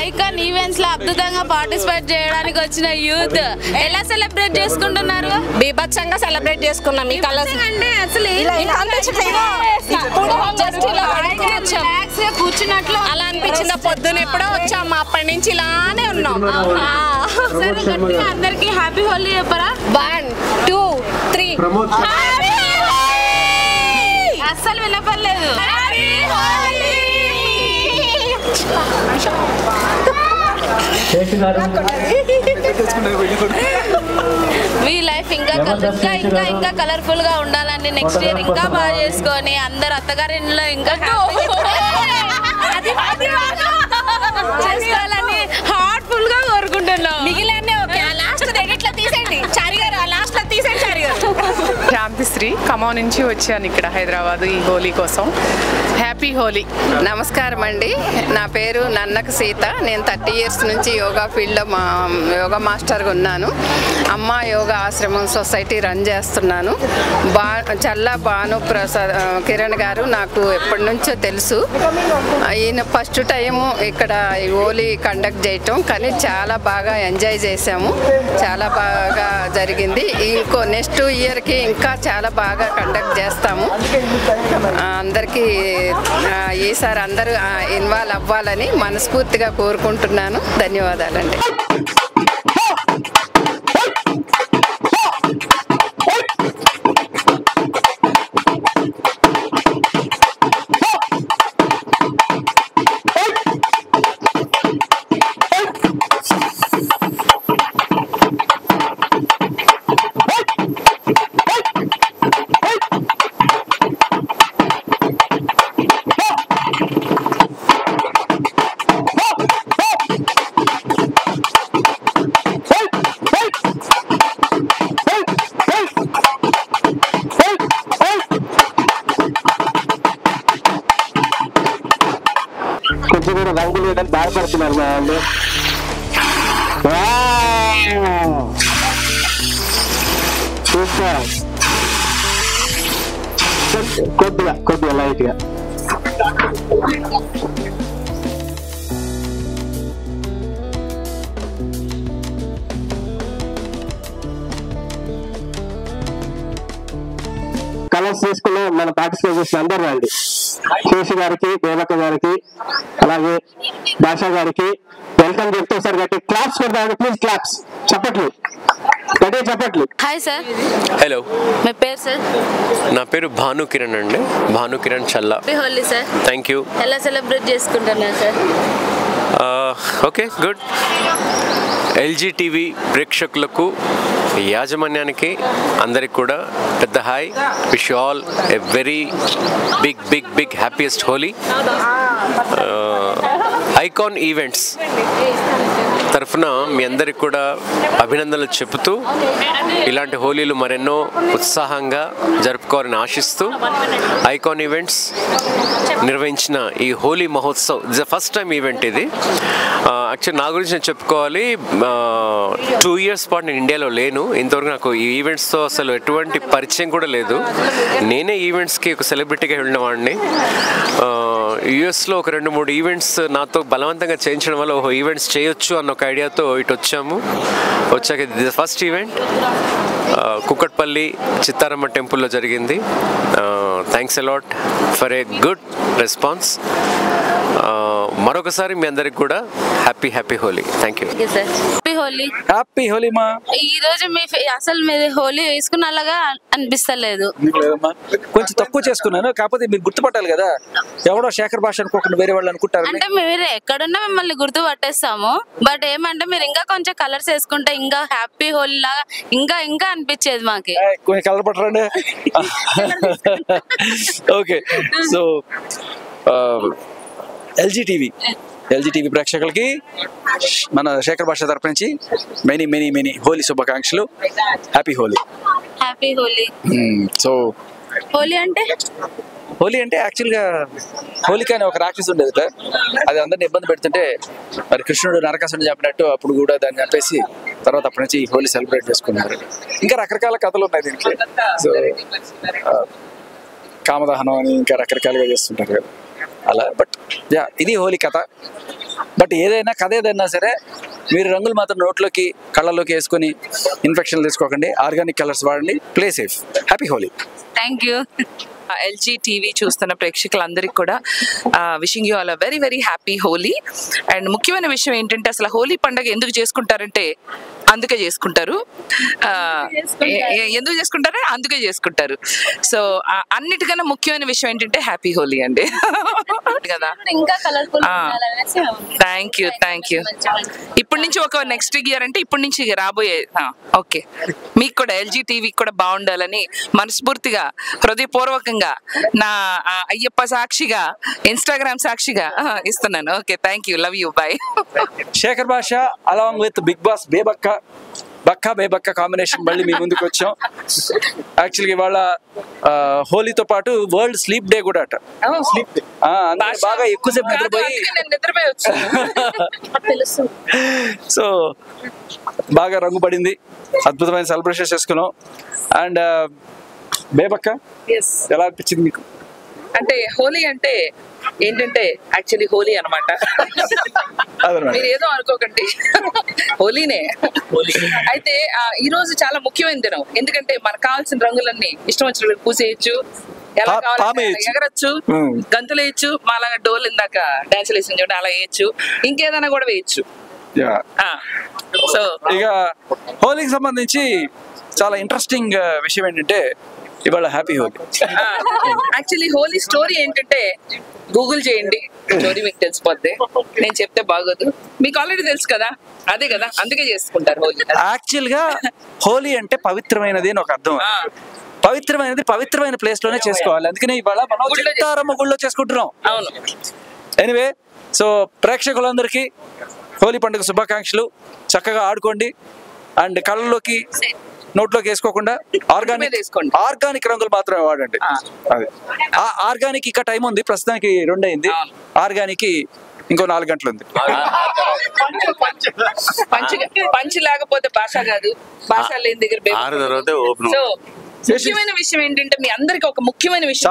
Icon events లో అద్భుతంగా participate చేయడానికి వచ్చిన యూత్ ఎలా సెలబ్రేట్ చేసుకుంటున్నారు? బీభత్సంగా సెలబ్రేట్ చేసుకున్నాం. ఈ కలర్స్ అంటే అసలు కూర్చున్నట్లు అలా అనిపించింది. పొద్దున ఎప్పుడో వచ్చాము, అప్పటి నుంచి ఇలానే ఉన్నాం. అందరికి హ్యాపీ హోలీ చెప్పరా? 1 2 3 అస్సలు వినపడలేదు. మీ లైఫ్ ఇంకా ఇంకా కలర్ఫుల్ గా ఉండాలండి. నెక్స్ట్ ఇయర్ ఇంకా బాగా చేసుకొని అందరు అత్తగారింట్లో ఇంకా చేసుకోవాలని హార్ట్ఫుల్ గా కోరుకుంటున్నాం. మిగిలిన లాస్ట్ ఎడిట్లో తీసేయండి చారి గారు, లాస్ట్ లో తీసేయండి చారి గారు. శాంతిశ్రీ ఖమ్మం నుంచి వచ్చాను ఇక్కడ హైదరాబాద్ ఈ హోలీ కోసం. హ్యాపీ హోలీ. నమస్కారం అండి, నా పేరు నన్నక సీత. నేను 30 years నుంచి యోగా ఫీల్డ్లో యోగా మాస్టర్గా ఉన్నాను. అమ్మ యోగా ఆశ్రమం సొసైటీ రన్ చేస్తున్నాను. చల్లా భాను ప్రసాద్ కిరణ్ గారు నాకు ఎప్పటి నుంచో తెలుసు. ఈయన ఫస్ట్ టైము ఇక్కడ ఈ హోలీ కండక్ట్ చేయటం, కానీ చాలా బాగా ఎంజాయ్ చేసాము. చాలా బాగా జరిగింది. ఇంకో నెక్స్ట్ ఇయర్కి ఇంకా చాలా బాగా కండక్ట్ చేస్తాము. అందరికీ ఈసారి అందరూ ఇన్వాల్వ్ అవ్వాలని మనస్ఫూర్తిగా కోరుకుంటున్నాను. ధన్యవాదాలండి. రంగులు వేయడానికి బాధపడుతున్నారు మా వాళ్ళు. కొద్దిగా లైట్ గా కలర్స్ తీసుకుని మన పార్టిసిపేట్ చేసిన అందరూ రండి. శేషి గారికి, దేవక్క గారికి, అలాగే భాషా గారికి వెల్కమ్ చెప్తాం సార్. గట్టి క్లాప్స్ కొడతారు ప్లీజ్. క్లాప్స్, చప్పట్లు, గట్టిగా చప్పట్లు. Hi sir. హలో, మీ పేరు సార్? నా పేరు భాను కిరణ్ అండి, Bhanu Kiran Challa. Happy Holi sir. Thank you. ఎలా సెలబ్రేట్ చేసుకుంటున్నారు sir? Okay, good. LG TV ప్రేక్షకులకు, యాజమాన్యానికి అందరికి కూడా పెద్ద hi. Wish you all a very big happiest Holi. Icon Events తరఫున మీ అందరికి కూడా అభినందనలు చెబుతూ ఇలాంటి హోలీలు మరెన్నో ఉత్సాహంగా జరుపుకోవాలని ఆశిస్తూ ఐకాన్ ఈవెంట్స్ నిర్వహించిన ఈ హోలీ మహోత్సవ్ it's the first time event ఇది. యాక్చువల్లీ నా గురించి నేను చెప్పుకోవాలి, 2 years పాటు నేను ఇండియాలో లేను. ఇంతవరకు నాకు ఈ ఈవెంట్స్తో అసలు ఎటువంటి పరిచయం కూడా లేదు. నేనే ఈవెంట్స్కి ఒక సెలబ్రిటీగా వెళ్ళిన వాడిని. యుఎస్లో ఒక 2-3 ఈవెంట్స్ నాతో బలవంతంగా చేయించడం వల్ల ఈవెంట్స్ చేయొచ్చు అన్న ఒక ఐడియాతో ఇటు వచ్చాక ఇది ఫస్ట్ ఈవెంట్ కుక్కట్పల్లి చిత్తారమ్మ టెంపుల్లో జరిగింది. Thanks a lot for a good response. మరొకసారి మీ అందరికి కూడా happy Holi. Thank you. Happy Holi మా. ఈ రోజు మీ అసలు మీరు హోలీ వేసుకున్నలాగా అనిపిస్తలేదు. కొంచెం తక్కువ చేసుకున్నాను, కాకపోతే మీరు గుర్తుపట్టాలి కదా. ఎవడో శేఖర్ భాష అనుకోకుండా వేరే వాళ్ళు అనుకుంటారు. అంటే మీరు ఎక్కడున్నా మిమ్మల్ని గుర్తు పట్టేస్తాము. బట్ ఏమంటే మీరు ఇంకా కొంచెం కలర్స్ వేసుకుంటే ఇంకా హ్యాపీ హోలీ లాగా ఇంకా అనిపించేది మాకి. కొంచెం కలర్ పట్టరండి. ఓకే, సో ఎల్జీ టీవీ ప్రేక్షకులకి మన శేఖర్ భాష తరపు నుంచి మెనీ హోలీ శుభాకాంక్షలు. హ్యాపీ హోలీ. సో హోలీ అంటే యాక్చువల్గా హోలిక అనే ఒక రాక్షసు ఉండేది సార్. అది అందరిని ఇబ్బంది పెడుతుంటే మరి కృష్ణుడు నరకాసుని చెప్పినట్టు అప్పుడు కూడా దాన్ని చంపేసి తర్వాత అప్పటి నుంచి హోలీ సెలబ్రేట్ చేసుకున్నారు. ఇంకా రకరకాల కథలు ఉన్నాయి దీనికి. సో కామదహనం అని ఇంకా రకరకాలుగా చేస్తుంటారు కదా. అలా. బట్ ఇది హోలీ కథ. బట్ ఏదైనా కథ ఏదైనా సరే మీరు రంగులు మాత్రం నోట్లోకి కళ్ళలోకి వేసుకొని ఇన్ఫెక్షన్ తీసుకోకండి. ఆర్గానిక్ కలర్స్ వాడండి. Play safe. Happy Holi. Thank you. LG TV చూస్తున్న ప్రేక్షకులందరికీ కూడా wishing you all a very very happy Holi. And ముఖ్యమైన విషయం ఏంటంటే అసలు హోలీ పండుగ ఎందుకు చేసుకుంటారంటే అందుకే చేసుకుంటారు. ఎందుకు చేసుకుంటారు? అందుకే చేసుకుంటారు. సో అన్నిటికన్నా ముఖ్యమైన విషయం ఏంటంటే హ్యాపీ హోలీ అండి కదా. ఇంకా కలర్ఫుల్. Thank you. ఇప్పటి నుంచి ఒక నెక్స్ట్ ఇయర్ అంటే ఇప్పటి నుంచి రాబోయే ఓకే మీకు కూడా LG టీవీకి కూడా బాగుండాలని మనస్ఫూర్తిగా హృదయపూర్వకంగా నా అయ్యప్ప సాక్షిగా ఇన్స్టాగ్రామ్ సాక్షిగా ఇస్తున్నాను. Okay, thank you. Love you. Bye. Shekhar Basha along with Bigg Boss Bebakka combination మళ్ళీ మీ ముందుకు వచ్చాం. యాక్చువల్గా ఇవాళ హోలీతో పాటు వరల్డ్ స్లీప్ డే కూడా అట. బాగా ఎక్కువసేపు నిద్రపోయి వచ్చాను. సో బాగా రంగు పడింది. అద్భుతమైన సెలబ్రేషన్ చేసుకున్నాం. అండ్ బేబక్క ఎలా అనిపించింది మీకు? అంటే హోలీ అంటే ఏంటంటే యాక్చువల్లీ హోలీ అనమాట. మీరు ఏదో అనుకోకండి, హోలీనే. అయితే ఈ రోజు చాలా ముఖ్యమైన దినం. ఎందుకంటే మనకు కావాల్సిన రంగులన్నీ ఇష్టం వచ్చినట్టు పూసేయచ్చు, ఎలా కావాలి ఎగరచ్చు, గంతులు వేయచ్చు, మాలాగా డోల్ ఇందాక డాన్సులు వేసిన చూడండి అలా వేయచ్చు, ఇంకేదైనా కూడా వేయచ్చు. సో ఇక హోలీకి సంబంధించి చాలా ఇంట్రెస్టింగ్ విషయం ఏంటంటే ఇవాళ happy Holi. Actually Holi story ఏంటంటే గూగుల్ చేయండి, స్టోరీ మీకు తెలిసిపోద్ది. నేను చెప్తే బాగోదు, మీకు ఆల్రెడీ తెలుసు కదా. అదే కదా, అందుకే చేసుకుంటారు హోలీ. యాక్చువల్ గా హోలీ అంటే పవిత్రమైనది అని ఒక అర్థం. పవిత్రమైన ప్లేస్ లోనే చేసుకోవాలి. అందుకనే ఇవాళ మనం చిత్తారమ్మ గుళ్ళో చేసుకుంటున్నాం. అవును. ఎనివే, సో ప్రేక్షకులందరికీ హోలీ పండుగ శుభాకాంక్షలు. చక్కగా ఆడుకోండి. అండ్ కళ్ళలోకి నోట్లోకి వేసుకోకుండా ఆర్గానిక్ రంగులు మాత్రమే వాడండి. అదే ఆర్గానిక్ ఇంకా టైం ఉంది, ప్రస్తుతానికి 2 అయింది. ఆర్గానిక్ ఇంకో 4 గంటలు ఉంది. పంచి లేకపోతే భాష కాదు, భాష లేని దగ్గర. సో ముఖ్యమైన విషయం ఏంటంటే మీ అందరికి ఒక ముఖ్యమైన విషయం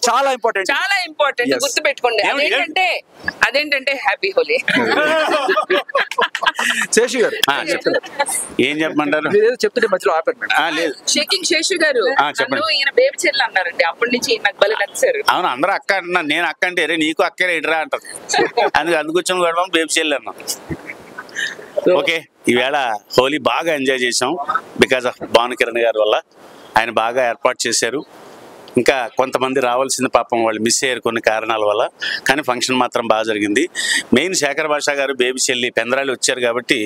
చాలా ఇంపార్టెంట్ గుర్తు పెట్టుకోండి. అదేంటంటే హ్యాపీ హోలీ. శేషు గారు ఏం చెప్పమంటారు? చెప్తుంటే మధ్యలో ఆపారు. షేకింగ్ శేషు గారు ఈయన బేబీ చెల్లి అన్నారండి. అప్పటి నుంచి నాకు బలి నచ్చారు. అవును, అందరూ అక్క అంటున్నారు. నేను అక్క అంటే నీకు అక్కే ఇటురా అంటారు. అందుకొచ్చాము కూడా బేబీ చెల్లి అన్నాం. ఓకే, ఈవేళ హోలీ బాగా ఎంజాయ్ చేసాం బికాస్ ఆఫ్ భానుకిరణ్ గారి వల్ల. ఆయన బాగా ఏర్పాటు చేశారు. ఇంకా కొంతమంది రావాల్సింది పాపం వాళ్ళు మిస్ అయ్యారు కొన్ని కారణాల వల్ల. కానీ ఫంక్షన్ మాత్రం బాగా జరిగింది. మెయిన్ శేఖర్ భాష గారు బేబీ చెల్లి పెందరాలు వచ్చారు కాబట్టి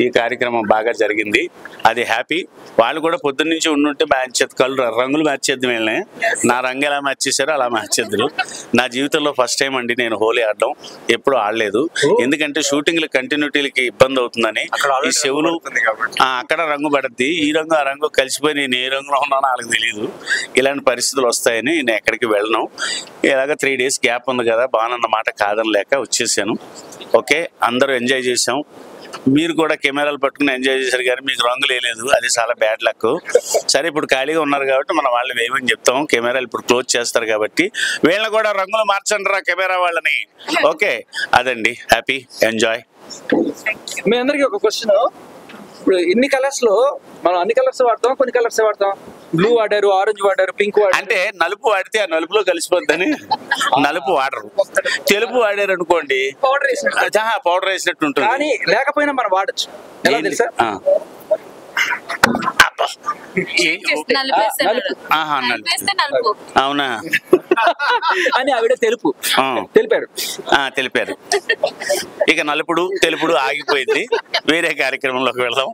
ఈ కార్యక్రమం బాగా జరిగింది. అది హ్యాపీ. వాళ్ళు కూడా పొద్దున్న నుంచి ఉండుంటే రంగులు మ్యాచ్ చేద్దాం. వెళ్ళినా నా రంగు ఎలా మ్యాచ్ చేశారో అలా మ్యాచ్ చేద్దరు. నా జీవితంలో ఫస్ట్ టైం అండి నేను హోలీ ఆడడం. ఎప్పుడు ఆడలేదు. ఎందుకంటే షూటింగ్లు కంటిన్యూటీలకి ఇబ్బంది అవుతుందని. ఈ చెవులు అక్కడ రంగు పడద్ది, ఈ రంగు ఆ రంగు కలిసిపోయి నేను ఏ రంగులో ఉన్నానో వాళ్ళకి తెలియదు. ఇలాంటి పరిస్థితులు వస్తాయని నేను ఎక్కడికి వెళ్ళను. ఇలాగ 3 days గ్యాప్ ఉంది కదా, బాగున్నమాట కాదని లేక వచ్చేసాను. ఓకే, అందరూ ఎంజాయ్ చేసాం. మీరు కూడా కెమెరాలు పట్టుకుని ఎంజాయ్ చేశారు కానీ మీకు రంగులు వేయలేదు. అది చాలా బ్యాడ్ లక్. సరే, ఇప్పుడు ఖాళీగా ఉన్నారు కాబట్టి మనం వాళ్ళు వేయమని చెప్తాం. కెమెరాలు ఇప్పుడు క్లోజ్ చేస్తారు కాబట్టి వీళ్ళని కూడా రంగులు మార్చండి రా కెమెరా వాళ్ళని. ఓకే, అదండి. Happy, enjoy. మీ అందరికి ఒక క్వశ్చన్. ఇప్పుడు ఇన్ని కలర్స్ లో మనం అన్ని కలర్స్ వాడతాం, కొన్ని కలర్స్ వాడతాం. బ్లూ వాడారు, ఆరెంజ్ వాడారు, పింక్ వాడారు. అంటే నలుపు వాడితే ఆ నలుపులో కలిసిపోద్దని నలుపు వాడరు. తెలుపు వాడారు అనుకోండి పౌడర్ వేసినట్టు ఉంటుంది. కానీ లేకపోయినా మనం వాడచ్చు. ఎలా తెలుసా? అవునా అని ఆవిడ తెలిపారు. ఇక నలుపుడు తెలుపుడు ఆగిపోయింది. వేరే కార్యక్రమంలోకి వెళ్దాం.